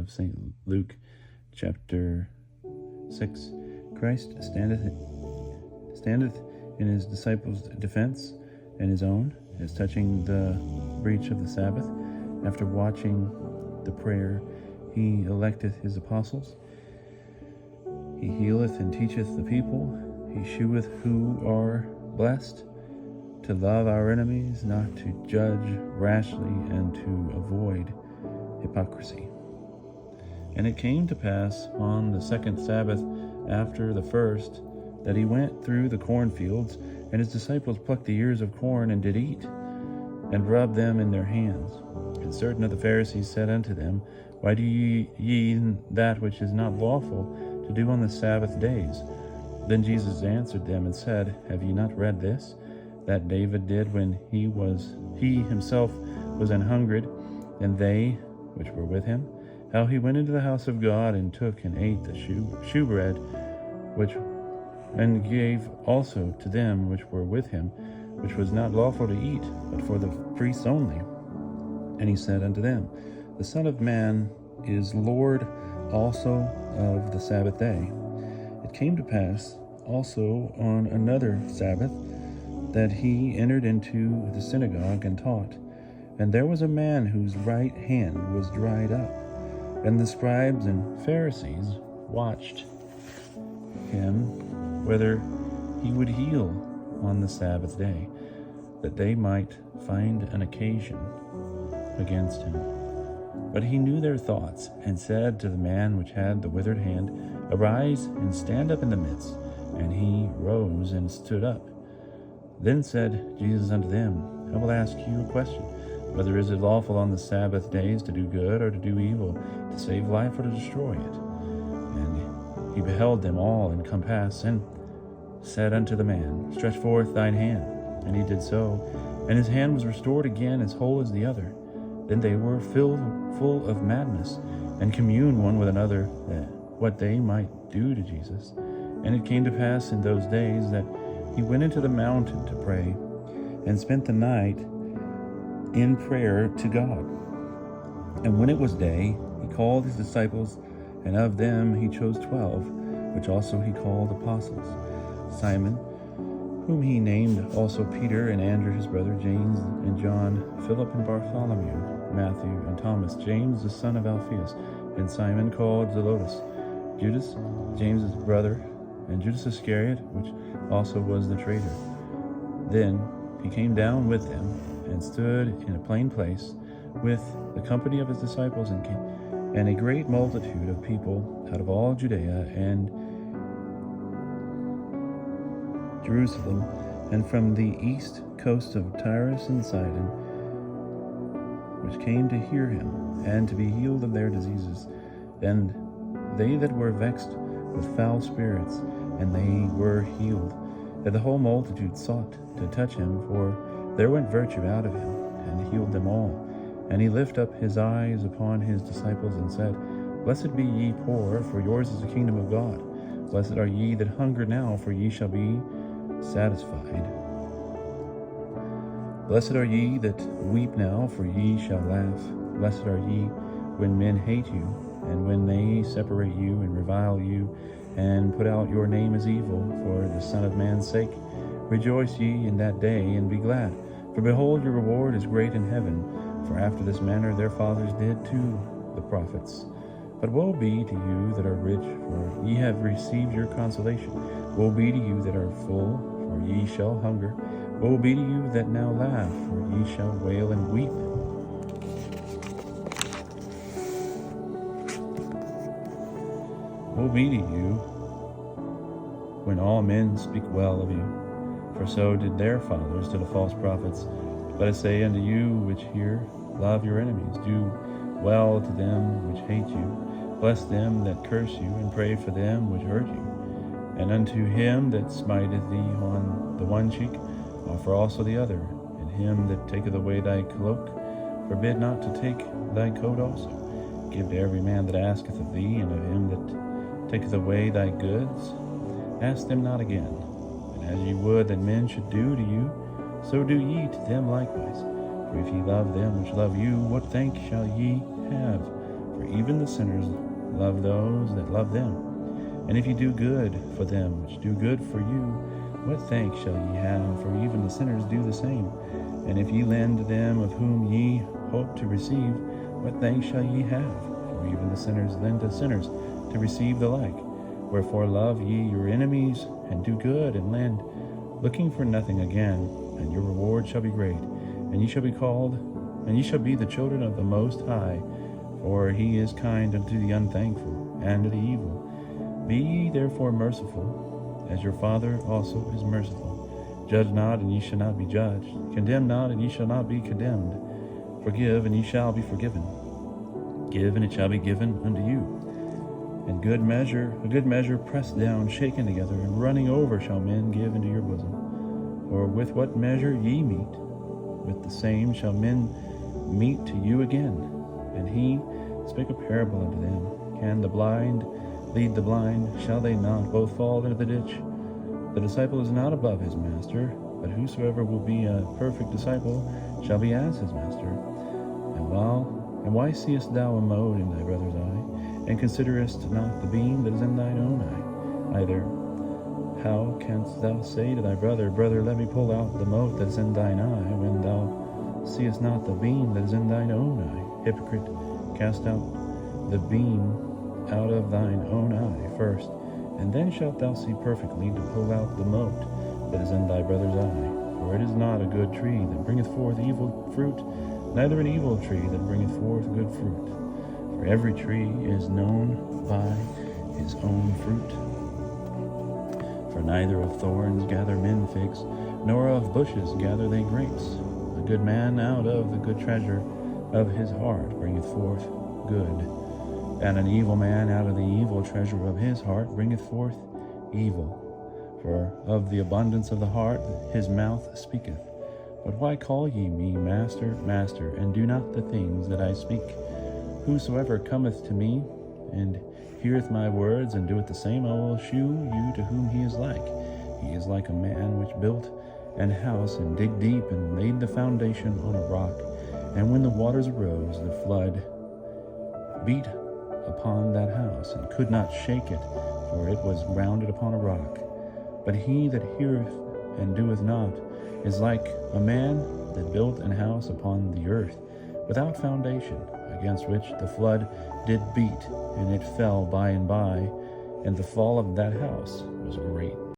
of St. Luke, chapter 6. Christ standeth in his disciples' defense and his own, as touching the breach of the Sabbath. After watching the prayer, he electeth his apostles. He healeth and teacheth the people. He sheweth who are blessed, to love our enemies, not to judge rashly, and to avoid hypocrisy. And it came to pass on the second Sabbath after the first, that he went through the cornfields, and his disciples plucked the ears of corn, and did eat, and rubbed them in their hands. And certain of the Pharisees said unto them, Why do ye that which is not lawful to do on the Sabbath days? Then Jesus answered them and said, Have ye not read this, that David did when he himself was an hungered, and they which were with him? How he went into the house of God, and took and ate the shewbread, and gave also to them which were with him, which was not lawful to eat, but for the priests only. And he said unto them, The Son of Man is Lord also of the Sabbath day. It came to pass also on another Sabbath, that he entered into the synagogue and taught. And there was a man whose right hand was dried up. And the scribes and Pharisees watched him, whether he would heal on the Sabbath day, that they might find an occasion against him. But he knew their thoughts, and said to the man which had the withered hand, Arise, and stand up in the midst. And he rose and stood up. Then said Jesus unto them, I will ask you a question. Whether is it lawful on the Sabbath days to do good or to do evil, to save life or to destroy it? And he beheld them all in compass, and said unto the man, Stretch forth thine hand. And he did so, and his hand was restored again as whole as the other. Then they were full of madness, and communed one with another what they might do to Jesus. And it came to pass in those days that he went into the mountain to pray, and spent the night in prayer to God. And when it was day, he called his disciples, and of them he chose 12, which also he called apostles: Simon, whom he named also Peter, and Andrew his brother, James and John, Philip and Bartholomew, Matthew and Thomas, James the son of Alphaeus, and Simon called Zelotes, Judas, James's brother, and Judas Iscariot, which also was the traitor. Then he came down with them, and stood in a plain place with the company of his disciples, and a great multitude of people out of all Judea and Jerusalem, and from the east coast of Tyrus and Sidon, which came to hear him, and to be healed of their diseases. And they that were vexed with foul spirits, and they were healed. And the whole multitude sought to touch him, for there went virtue out of him, and healed them all. And he lifted up his eyes upon his disciples, and said, Blessed be ye poor, for yours is the kingdom of God. Blessed are ye that hunger now, for ye shall be satisfied. Blessed are ye that weep now, for ye shall laugh. Blessed are ye when men hate you, and when they separate you, and revile you, and put out your name as evil for the Son of Man's sake. Rejoice ye in that day, and be glad. For behold, your reward is great in heaven. For after this manner their fathers did to the prophets. But woe be to you that are rich, for ye have received your consolation. Woe be to you that are full, for ye shall hunger. Woe be to you that now laugh, for ye shall wail and weep. Woe be to you when all men speak well of you, for so did their fathers to the false prophets. But I say unto you which hear, love your enemies, do well to them which hate you, bless them that curse you, and pray for them which hurt you. And unto him that smiteth thee on the one cheek, offer also the other. And him that taketh away thy cloak, forbid not to take thy coat also. Give to every man that asketh of thee, and of him that taketh away thy goods, ask them not again. And as ye would that men should do to you, so do ye to them likewise. For if ye love them which love you, what thank shall ye have? For For even the sinners love those that love them. And if ye do good for them which do good for you, what thanks shall ye have? For even the sinners do the same. And if ye lend to them of whom ye hope to receive, what thanks shall ye have? For even the sinners lend to sinners to receive the like. Wherefore love ye your enemies, and do good, and lend, looking for nothing again, and your reward shall be great. And ye shall be called, and ye shall be the children of the Most High, for he is kind unto the unthankful and to the evil. Be ye therefore merciful, as your Father also is merciful. Judge not, and ye shall not be judged. Condemn not, and ye shall not be condemned. Forgive, and ye shall be forgiven. Give, and it shall be given unto you. And a good measure pressed down, shaken together, and running over shall men give into your bosom. For with what measure ye meet, with the same shall men meet to you again. And he spake a parable unto them. Can the blind lead the blind? Shall they not both fall into the ditch? The disciple is not above his master, but whosoever will be a perfect disciple shall be as his master. And why seest thou a mote in thy brother's eye, and considerest not the beam that is in thine own eye? Neither how canst thou say to thy brother, Brother, let me pull out the mote that is in thine eye, when thou seest not the beam that is in thine own eye? Hypocrite, cast out the beam out of thine own eye first, and then shalt thou see perfectly to pull out the mote that is in thy brother's eye. For it is not a good tree that bringeth forth evil fruit, neither an evil tree that bringeth forth good fruit. For every tree is known by his own fruit. For neither of thorns gather men figs, nor of bushes gather they grapes. A good man out of the good treasure of his heart bringeth forth good, and an evil man out of the evil treasure of his heart bringeth forth evil. For of the abundance of the heart his mouth speaketh. But why call ye me Master, Master, and do not the things that I speak? Whosoever cometh to me, and heareth my words, and doeth the same, I will shew you to whom he is like. He is like a man which built an house, and digged deep, and laid the foundation on a rock. And when the waters arose, the flood beat upon that house, and could not shake it, for it was grounded upon a rock. But he that heareth and doeth not is like a man that built an house upon the earth, without foundation, against which the flood did beat, and it fell by and by, and the fall of that house was great.